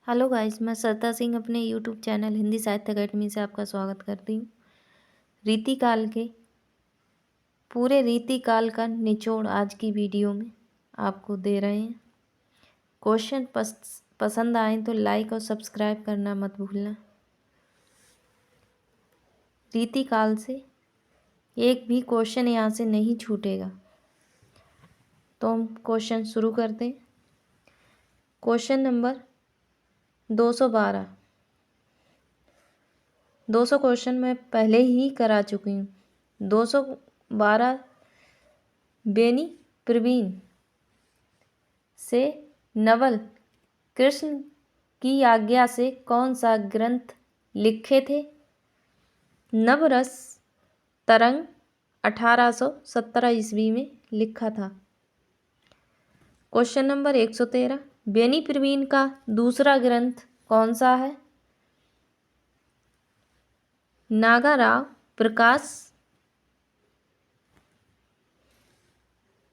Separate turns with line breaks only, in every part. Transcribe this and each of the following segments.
Hello guys, मैं सरता सिंह अपने यूट्यूब चैनल हिंदी साहित्य अकेडमी से आपका स्वागत करती हूँ। रीतिकाल के पूरे रीतिकाल का निचोड़ आज की वीडियो में आपको दे रहे हैं। क्वेश्चन पसंद आए तो लाइक और सब्सक्राइब करना मत भूलना। रीतिकाल से एक भी क्वेश्चन यहाँ से नहीं छूटेगा। तो हम क्वेश्चन शुरू करते हैं। Question number 212। 200 क्वेश्चन मैं पहले ही करा चुकी हूँ। 212 बेनी प्रवीण से नवल कृष्ण की आज्ञा से कौन सा ग्रंथ लिखे थे? नवरस तरंग 1817 ईस्वी में लिखा था। Question number 113। बेनी प्रवीण का दूसरा ग्रंथ कौन सा है? नागाराव प्रकाश।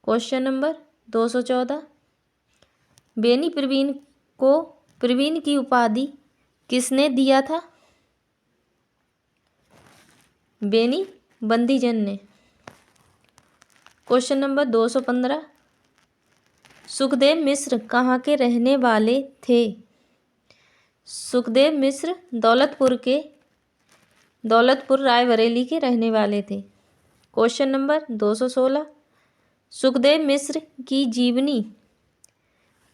Question number 214। बेनी प्रवीण को प्रवीण की उपाधि किसने दिया था? बेनी बंदीजन ने। Question number 215। सुखदेव मिश्र कहाँ के रहने वाले थे? सुखदेव मिश्र दौलतपुर रायबरेली के रहने वाले थे। Question number 216। सुखदेव मिश्र की जीवनी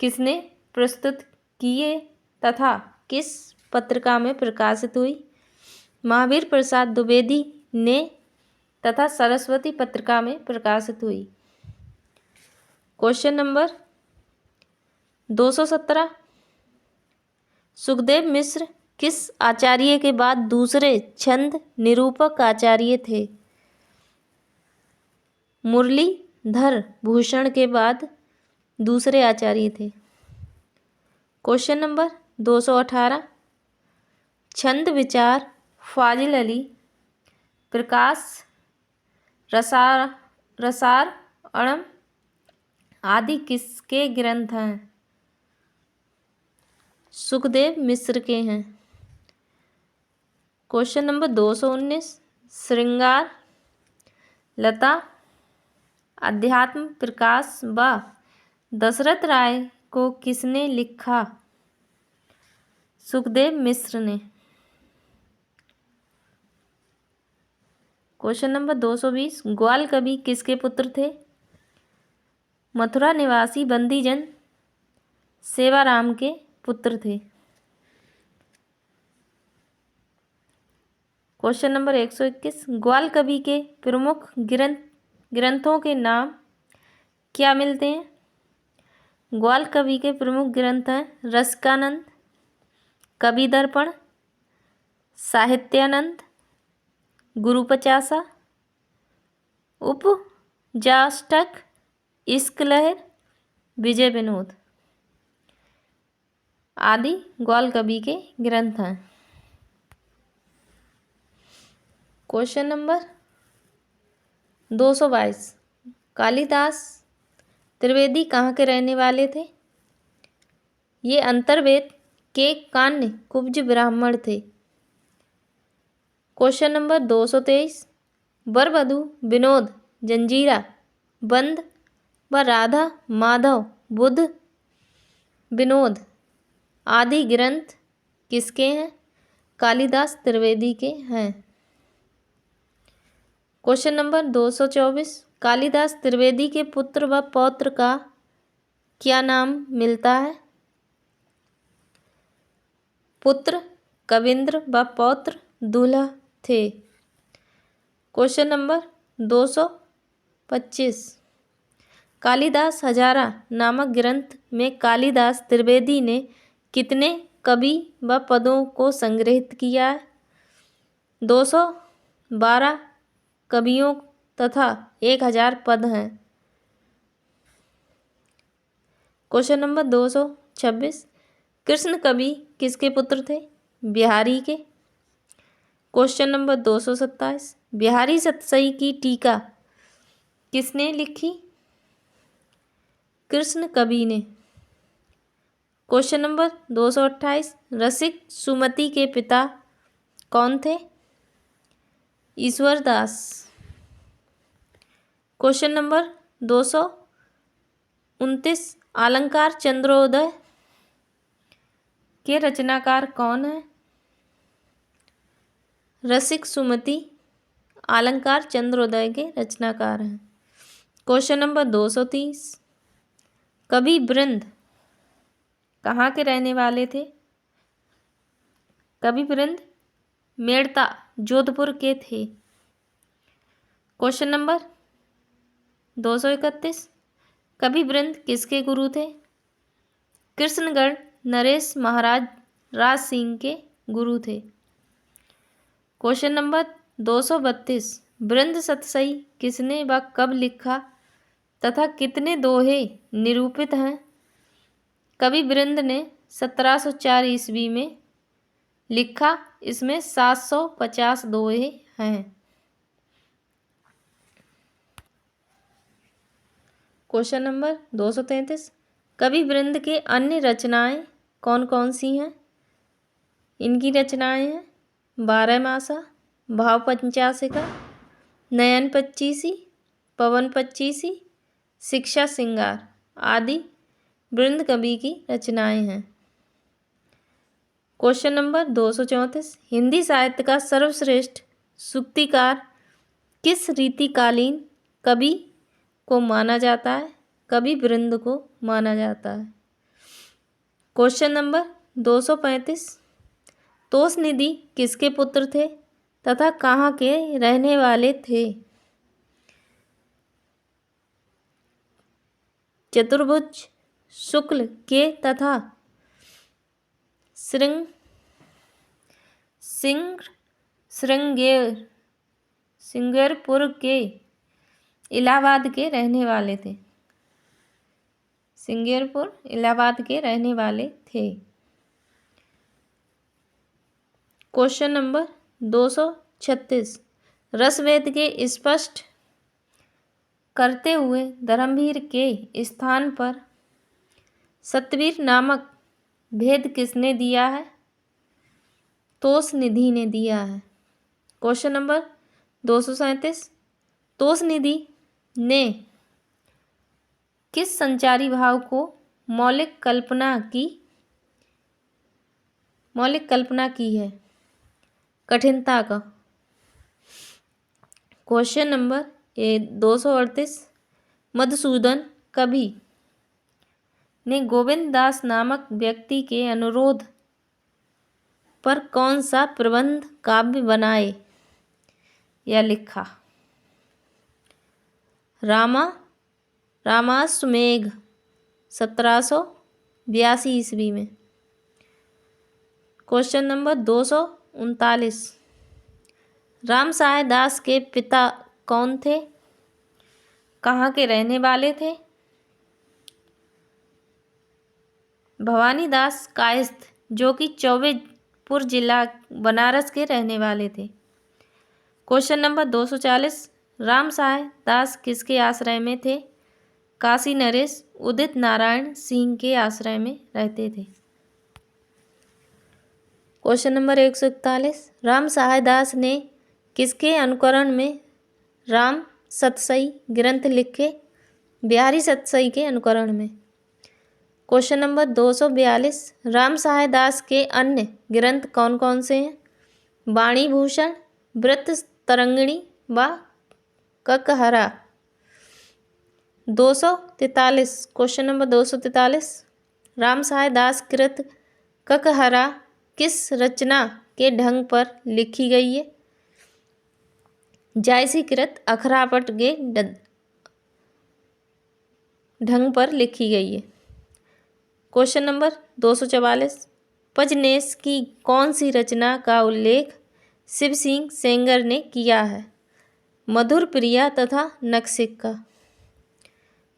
किसने प्रस्तुत किए तथा किस पत्रिका में प्रकाशित हुई? महावीर प्रसाद द्विवेदी ने तथा सरस्वती पत्रिका में प्रकाशित हुई। Question number 217। सुखदेव मिश्र किस आचार्य के बाद दूसरे छंद निरूपक आचार्य थे? मुरलीधर भूषण के बाद दूसरे आचार्य थे। Question number 218। छंद विचार फाजिल अली प्रकाश रसार अणम आदि किसके ग्रंथ हैं? सुखदेव मिश्र के हैं। Question number 219। श्रृंगार लता अध्यात्म प्रकाश व दशरथ राय को किसने लिखा? सुखदेव मिश्र ने। Question number 220। ग्वाल कवि किसके पुत्र थे? मथुरा निवासी बंदीजन सेवाराम के पुत्र थे। Question number 121। ग्वाल कवि के प्रमुख ग्रंथों के नाम क्या मिलते हैं? ग्वाल कवि के प्रमुख ग्रंथ हैं रसिकानंद, कवि दर्पण, साहित्यानंद, गुरुपचासा, उपजाष्टक, इश्क लहर, विजय विनोद आदि ग्वाल कवि के ग्रंथ हैं। Question number 222। कालिदास त्रिवेदी कहाँ के रहने वाले थे? ये अंतर्वेद के कान्य कुब्ज ब्राह्मण थे। Question number 223। बरबधु विनोद जंजीरा बंद व राधा माधव बुद्ध विनोद आदि ग्रंथ किसके हैं? कालिदास त्रिवेदी के हैं। Question number 224। कालिदास त्रिवेदी के पुत्र व पौत्र का क्या नाम मिलता है? पुत्र कविंद्र व पौत्र दूल्हा थे। Question number 225। कालिदास हजारा नामक ग्रंथ में कालिदास त्रिवेदी ने कितने कवि व पदों को संग्रहित किया है? 212 कवियों तथा 1000 पद हैं। Question number 226। कृष्ण कवि किसके पुत्र थे? बिहारी के। Question number 227। बिहारी सतसई की टीका किसने लिखी? कृष्ण कवि ने। क्वेश्चन नंबर 228, रसिक सुमति के पिता कौन थे? ईश्वरदास। क्वेश्चन नंबर 229, अलंकार चंद्रोदय के रचनाकार कौन है? रसिक सुमति अलंकार चंद्रोदय के रचनाकार हैं। क्वेश्चन नंबर 230, कवि वृंद कहाँ के रहने वाले थे? कवि वृंद मेड़ता जोधपुर के थे। क्वेश्चन नंबर 231, कवि वृंद किसके गुरु थे? कृष्णगढ़ नरेश महाराज राज सिंह के गुरु थे। क्वेश्चन नंबर 232, वृंद सतसई किसने व कब लिखा तथा कितने दोहे निरूपित हैं? कवि वृंद ने 1704 ईस्वी में लिखा, इसमें 750 दोहे हैं। क्वेश्चन नंबर 233, कवि वृंद के अन्य रचनाएं कौन कौन सी हैं? इनकी रचनाएं हैं बारहमासा, भाव पंचासिका, नयन पच्चीसी, पवन पच्चीसी, शिक्षा श्रृंगार आदि वृंद कवि की रचनाएं हैं। क्वेश्चन नंबर 234, हिंदी साहित्य का सर्वश्रेष्ठ सूक्तिकार किस रीतिकालीन कवि को माना जाता है? कवि वृंद को माना जाता है। क्वेश्चन नंबर 235, तोषनिधि किसके पुत्र थे तथा कहाँ के रहने वाले थे? चतुर्भुज शुक्ल के तथा श्रृंगेरपुर के इलाहाबाद के रहने वाले थे। श्रृंगेरपुर इलाहाबाद के रहने वाले थे। क्वेश्चन नंबर 236, रसवेद के स्पष्ट करते हुए धर्मवीर के स्थान पर सतवीर नामक भेद किसने दिया है? तोषनिधि ने दिया है। क्वेश्चन नंबर 237, तोषनिधि ने किस संचारी भाव को मौलिक कल्पना की है? कठिनता का। क्वेश्चन नंबर 238, मधुसूदन कवि ने गोविंद दास नामक व्यक्ति के अनुरोध पर कौन सा प्रबंध काव्य बनाए या लिखा? रामाश्वमेघ 1782 ईस्वी में। क्वेश्चन नंबर 239, रामसहाय दास के पिता कौन थे? कहाँ के रहने वाले थे? भवानी दास कायस्थ, जो कि चौबेपुर जिला बनारस के रहने वाले थे। क्वेश्चन नंबर 240, रामसहाय दास किसके आश्रय में थे? काशी नरेश उदित नारायण सिंह के आश्रय में रहते थे। क्वेश्चन नंबर 141, रामसहाय दास ने किसके अनुकरण में राम सतसई ग्रंथ लिखे? बिहारी सतसई के अनुकरण में। क्वेश्चन नंबर 242, रामसहाय दास के अन्य ग्रंथ कौन कौन से हैं? वाणी भूषण, वृत्त तरंगिणी व ककहरा। 243, क्वेश्चन नंबर 243, रामसहाय दास कृत ककहरा किस रचना के ढंग पर लिखी गई है? जायसी कृत अखरापट के ढंग पर लिखी गई है। क्वेश्चन नंबर 244, पजनेस की कौन सी रचना का उल्लेख शिव सिंह सेंगर ने किया है? मधुर प्रिया तथा नखशिखा।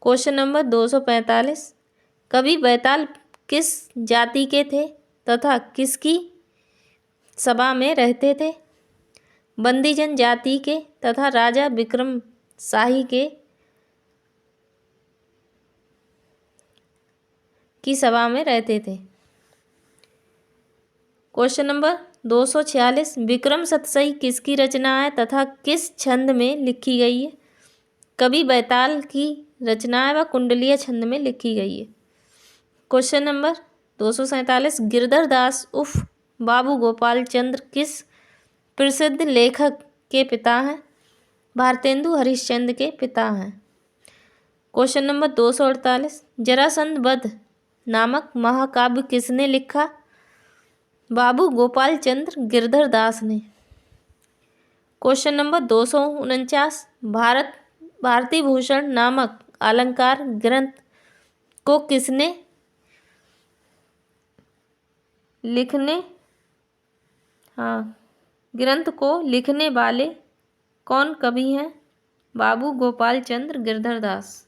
क्वेश्चन नंबर 245, कवि बैताल किस जाति के थे तथा किसकी सभा में रहते थे? बंदीजन जाति के तथा राजा विक्रम शाही के की सभा में रहते थे। क्वेश्चन नंबर 246, विक्रम सतसई किसकी रचना है तथा किस छंद में लिखी गई है? कवि बैताल की रचना है व कुंडलीय छंद में लिखी गई है। क्वेश्चन नंबर 247, गिरधर दास उफ बाबू गोपाल चंद्र किस प्रसिद्ध लेखक के पिता हैं? भारतेंदु हरिश्चंद्र के पिता हैं। क्वेश्चन नंबर 248, जरासंध वध नामक महाकाव्य किसने लिखा? बाबू गोपाल चंद्र गिरधर दास ने। क्वेश्चन नंबर 249, भारती भूषण नामक अलंकार ग्रंथ को ग्रंथ को लिखने वाले कौन कवि हैं? बाबू गोपाल चंद्र गिरधर दास।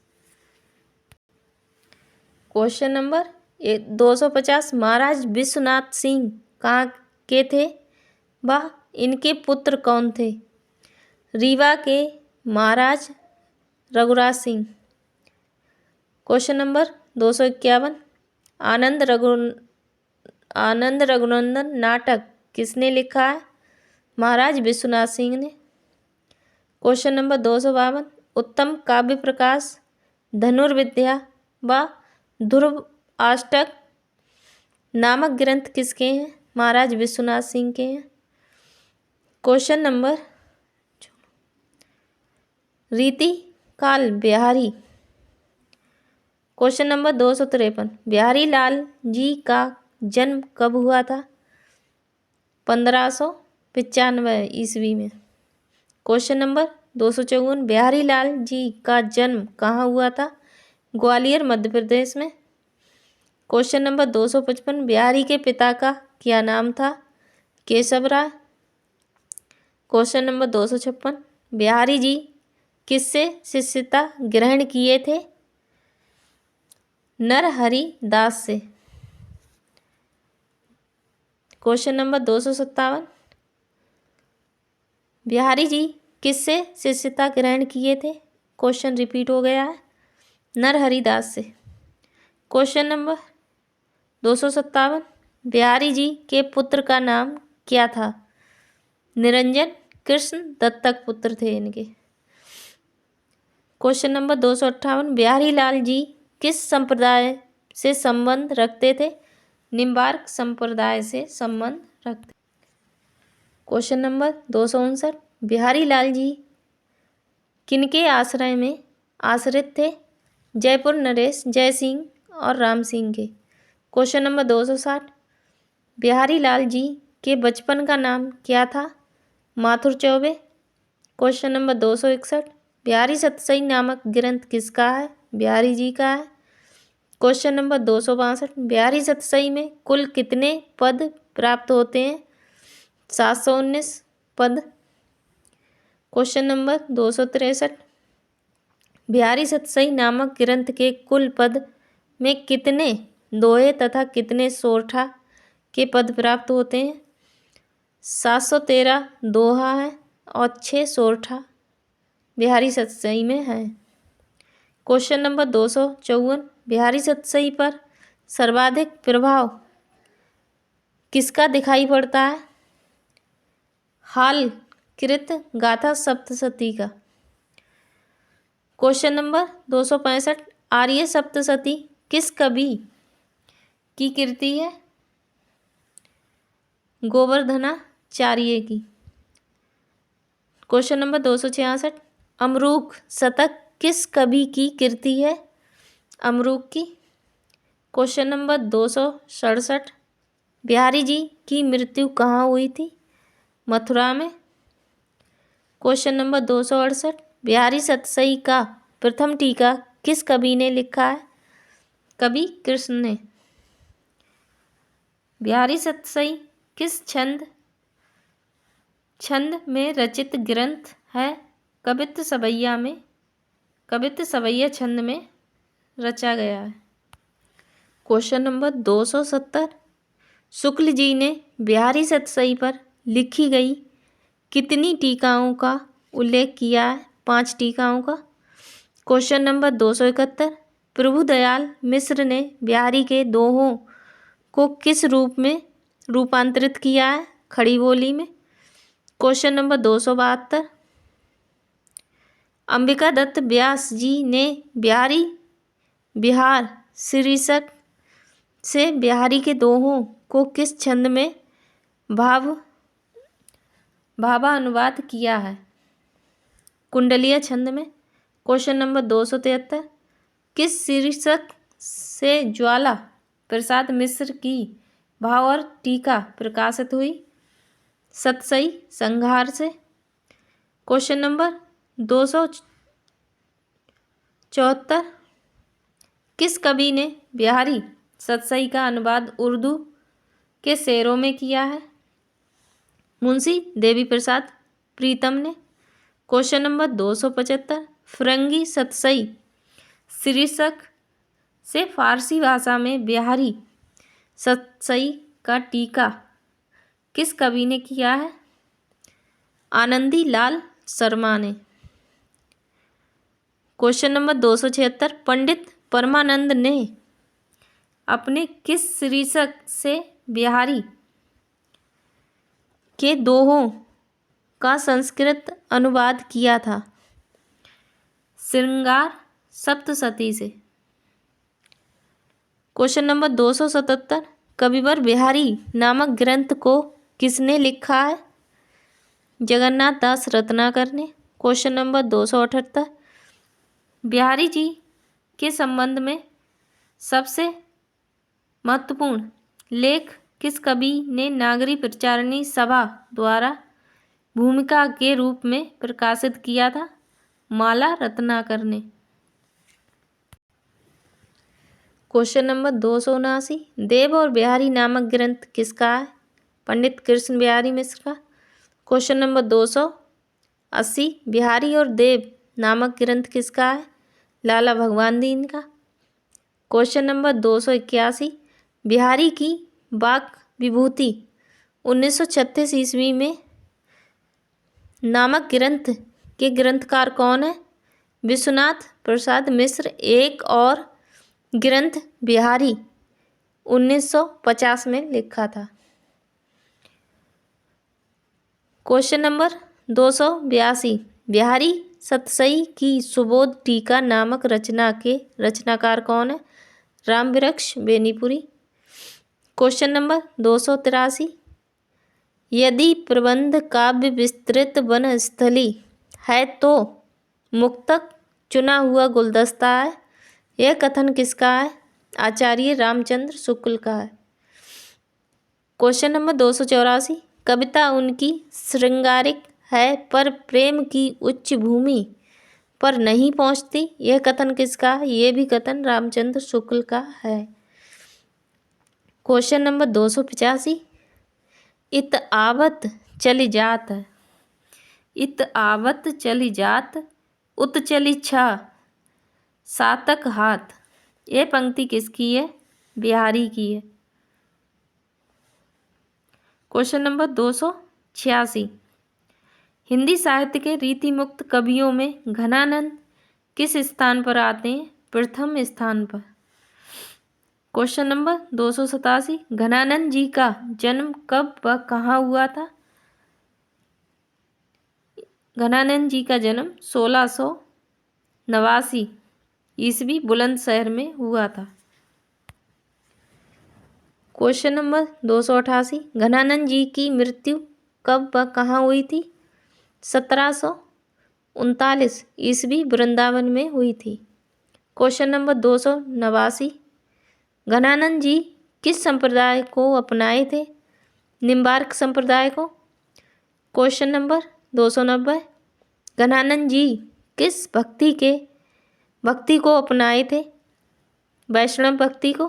क्वेश्चन नंबर 250, महाराज विश्वनाथ सिंह कहाँ के थे व इनके पुत्र कौन थे? रीवा के महाराज रघुराज सिंह। क्वेश्चन नंबर 251, आनंद रघुनंदन नाटक किसने लिखा है? महाराज विश्वनाथ सिंह ने। क्वेश्चन नंबर 252, उत्तम काव्य प्रकाश धनुर्विद्या व ध्रुव अष्टक नामक ग्रंथ किसके हैं? महाराज विश्वनाथ सिंह के हैं। क्वेश्चन नंबर रीति काल बिहारी। क्वेश्चन नंबर 253, बिहारी लाल जी का जन्म कब हुआ था? 1595 ईस्वी में। क्वेश्चन नंबर 254, बिहारी लाल जी का जन्म कहाँ हुआ था? ग्वालियर मध्य प्रदेश में। क्वेश्चन नंबर 255, बिहारी के पिता का क्या नाम था? केशव राय। क्वेश्चन नंबर 256, बिहारी जी किससे शिष्यता ग्रहण किए थे? नरहरि दास से। क्वेश्चन नंबर 257, बिहारी जी किससे शिष्यता ग्रहण किए थे? क्वेश्चन रिपीट हो गया है, नरहरि दास से। क्वेश्चन नंबर 257, बिहारी जी के पुत्र का नाम क्या था? निरंजन कृष्ण दत्तक पुत्र थे इनके। क्वेश्चन नंबर 258, बिहारी लाल जी किस संप्रदाय से संबंध रखते थे? निम्बार्क संप्रदाय से संबंध रखते। क्वेश्चन नंबर 259, बिहारी लाल जी किनके आश्रय में आश्रित थे? जयपुर नरेश जय सिंह और राम सिंह के। क्वेश्चन नंबर 260, बिहारी लाल जी के बचपन का नाम क्या था? माथुर चौबे। क्वेश्चन नंबर 261, बिहारी सतसई नामक ग्रंथ किसका है? बिहारी जी का है। क्वेश्चन नंबर 262, बिहारी सतसई में कुल कितने पद प्राप्त होते हैं? 719 पद। क्वेश्चन नंबर 263, बिहारी सतसई नामक ग्रंथ के कुल पद में कितने दोहे तथा कितने सोरठा के पद प्राप्त होते हैं? 713 दोहा है और 6 सोरठा बिहारी सतसई में है। क्वेश्चन नंबर 254, बिहारी सतसई पर सर्वाधिक प्रभाव किसका दिखाई पड़ता है? हाल कृत गाथा सप्तशती का। क्वेश्चन नंबर 265, आर्य सप्तशती किस कवि की कृति है? गोवर्धनाचार्य की। क्वेश्चन नंबर 266, अमरूक शतक किस कवि की कृति है? अमरूक की। क्वेश्चन नंबर 267, बिहारी जी की मृत्यु कहाँ हुई थी? मथुरा में। क्वेश्चन नंबर 268, बिहारी सतसई का प्रथम टीका किस कवि ने लिखा है? कवि कृष्ण ने। बिहारी सतसई किस छंद में रचित ग्रंथ है? कवित्त सवैया छंद में रचा गया है। क्वेश्चन नंबर 270, शुक्ल जी ने बिहारी सतसई पर लिखी गई कितनी टीकाओं का उल्लेख किया है? 5 टीकाओं का। क्वेश्चन नंबर 271, प्रभुदयाल मिश्र ने बिहारी के दोहों को किस रूप में रूपांतरित किया है? खड़ी बोली में। Question number 272। अंबिका दत्त व्यास जी ने बिहार शीर्षक से बिहारी के दोहों को किस छंद में भावानुवाद किया है? कुंडलीय छंद में। Question number 273। किस शीर्षक से ज्वाला प्रसाद मिश्र की भाव और टीका प्रकाशित हुई? सतसई संहार से। Question number 274। किस कवि ने बिहारी सतसई का अनुवाद उर्दू के शेरों में किया है? मुंशी देवी प्रसाद प्रीतम ने। Question number 275। फिरंगी सतसई शीर्षक से फारसी भाषा में बिहारी सतसई का टीका किस कवि ने किया है? आनंदी लाल शर्मा ने। Question number 276। पंडित परमानंद ने अपने किस शीर्षक से बिहारी के दोहों का संस्कृत अनुवाद किया था? श्रृंगार सप्तशती से। Question number 277। कविवर बिहारी नामक ग्रंथ को किसने लिखा है? जगन्नाथ दास रत्नाकर ने। Question number 278। बिहारी जी के संबंध में सबसे महत्वपूर्ण लेख किस कवि ने नागरी प्रचारिणी सभा द्वारा भूमिका के रूप में प्रकाशित किया था? माला रत्नाकर ने। Question number 279। देव और बिहारी नामक ग्रंथ किसका है? पंडित कृष्ण बिहारी मिश्र का। Question number 280। बिहारी और देव नामक ग्रंथ किसका है? लाला भगवान दीन का। Question number 281। बिहारी की वाक विभूति 1936 ईस्वी में नामक ग्रंथ के ग्रंथकार कौन है? विश्वनाथ प्रसाद मिश्र। एक और ग्रंथ बिहारी 1950 में लिखा था। Question number 282। बिहारी सतसई की सुबोध टीका नामक रचना के रचनाकार कौन है? रामवृक्ष बेनीपुरी। Question number 283। यदि प्रबंध काव्य विस्तृत वनस्थली है तो मुक्तक चुना हुआ गुलदस्ता है। यह कथन किसका है? आचार्य रामचंद्र शुक्ल का है। Question number 284। कविता उनकी श्रृंगारिक है पर प्रेम की उच्च भूमि पर नहीं पहुंचती। यह कथन किसका है? यह भी कथन रामचंद्र शुक्ल का है। Question number 285। इत आवत चली जात, इत आवत चली जात, उत चली छा सातक हाथ। यह पंक्ति किसकी है? बिहारी की है। Question number 286। हिंदी साहित्य के रीतिमुक्त कवियों में घनानंद किस स्थान पर आते हैं? प्रथम स्थान पर। Question number 287। घनानंद जी का जन्म कब व कहाँ हुआ था? घनानंद जी का जन्म 1689 ईस्वी बुलंदशहर में हुआ था। Question number 288। घनानंद जी की मृत्यु कब व कहाँ हुई थी? 1739 ईस्वी वृंदावन में हुई थी। Question number 289। घनानंद जी किस संप्रदाय को अपनाए थे? निम्बार्क संप्रदाय को। Question number 290। घनानंद जी किस भक्ति को अपनाए थे? वैष्णव भक्ति को।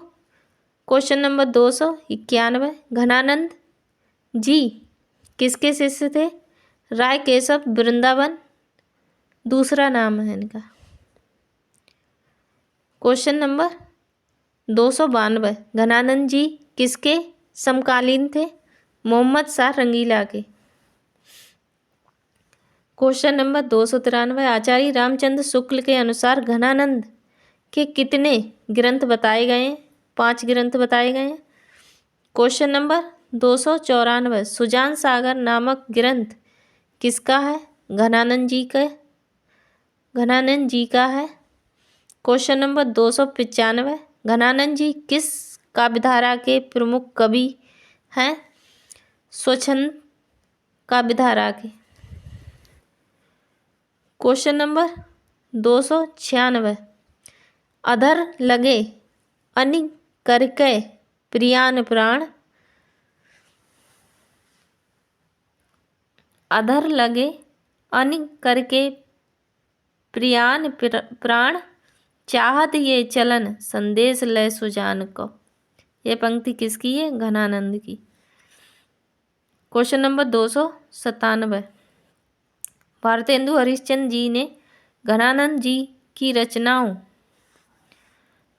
Question number 291। घनानंद जी किसके शिष्य थे? राय केशव वृंदावन दूसरा नाम है इनका। Question number 292। घनानंद जी किसके समकालीन थे? मोहम्मद शाह रंगीला के। Question number 293। आचार्य रामचंद्र शुक्ल के अनुसार घनानंद के कितने ग्रंथ बताए गए हैं? 5 ग्रंथ बताए गए हैं। क्वेश्चन नंबर 294, सुजान सागर नामक ग्रंथ किसका है? घनानंद जी का है। क्वेश्चन नंबर 295, घनानंद जी किस काव्यधारा के प्रमुख कवि हैं? स्वच्छंद काव्यधारा के। क्वेश्चन नंबर 296, अधर लगे अनि करकै प्रियान प्राण, अधर लगे अनि करके प्रियान प्राण, चाहत ये चलन संदेश लय सुजान को। ये पंक्ति किसकी है? घनानंद की। क्वेश्चन नंबर 297, भारतेंदु हरिश्चंद्र जी ने घनानंद जी की रचनाओं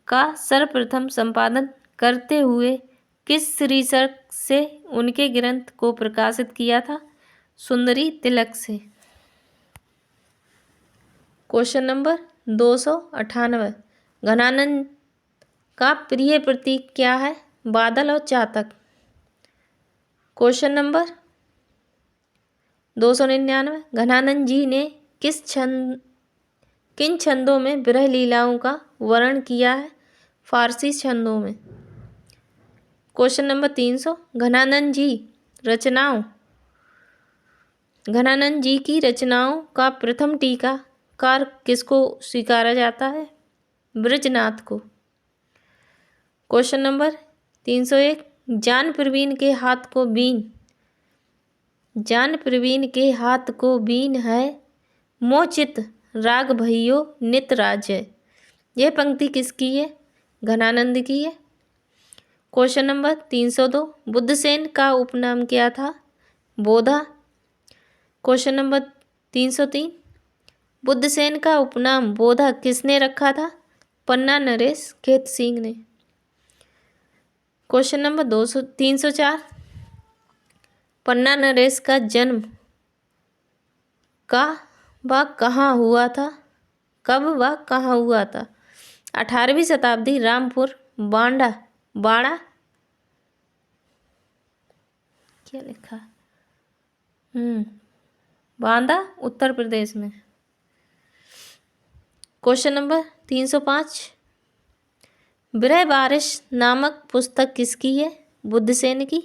का सर्वप्रथम संपादन करते हुए किस शीर्षक से उनके ग्रंथ को प्रकाशित किया था? सुंदरी तिलक से। क्वेश्चन नंबर 298, घनानंद का प्रिय प्रतीक क्या है? बादल और चातक। क्वेश्चन नंबर 299, घनानंद जी ने किन छंदों में विरह लीलाओं का वर्णन किया है? फारसी छंदों में। क्वेश्चन नंबर 300, घनानंद जी की रचनाओं का प्रथम टीकाकार किसको स्वीकारा जाता है? बृजनाथ को। क्वेश्चन नंबर 301, जान प्रवीण के हाथ को बीन है, मोचित राग भइयो नित राज्य। यह पंक्ति किसकी है? घनानंद की है। क्वेश्चन नंबर 302, बुद्धसेन का उपनाम क्या था? बोधा। क्वेश्चन नंबर 303, बुद्धसेन का उपनाम बोधा किसने रखा था? पन्ना नरेश खेत सिंह ने। क्वेश्चन नंबर 304, पन्ना नरेश का जन्म कब व कहाँ हुआ था? 18वीं शताब्दी, रामपुर, बाड़ा क्या लिखा? बांदा, उत्तर प्रदेश में। क्वेश्चन नंबर 305, विरह बारिश नामक पुस्तक किसकी है? बुद्धसेन की।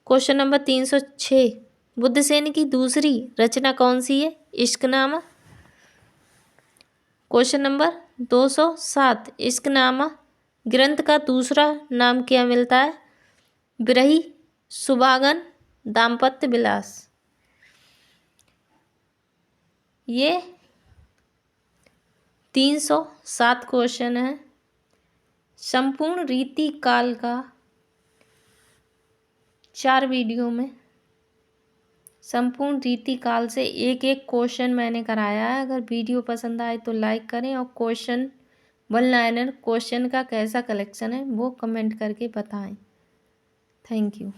क्वेश्चन नंबर 306, बुद्धसेन की दूसरी रचना कौन सी है? इश्कनामा। क्वेश्चन नंबर 207, इश्कनामा ग्रंथ का दूसरा नाम क्या मिलता है? विरही सुभागन दाम्पत्य विलास। ये 307 क्वेश्चन है। संपूर्ण रीति काल का 4 वीडियो में संपूर्ण रीति काल से एक क्वेश्चन मैंने कराया है। अगर वीडियो पसंद आए तो लाइक करें और क्वेश्चन वन लाइनर क्वेश्चन का कैसा कलेक्शन है वो कमेंट करके बताएं। Thank you.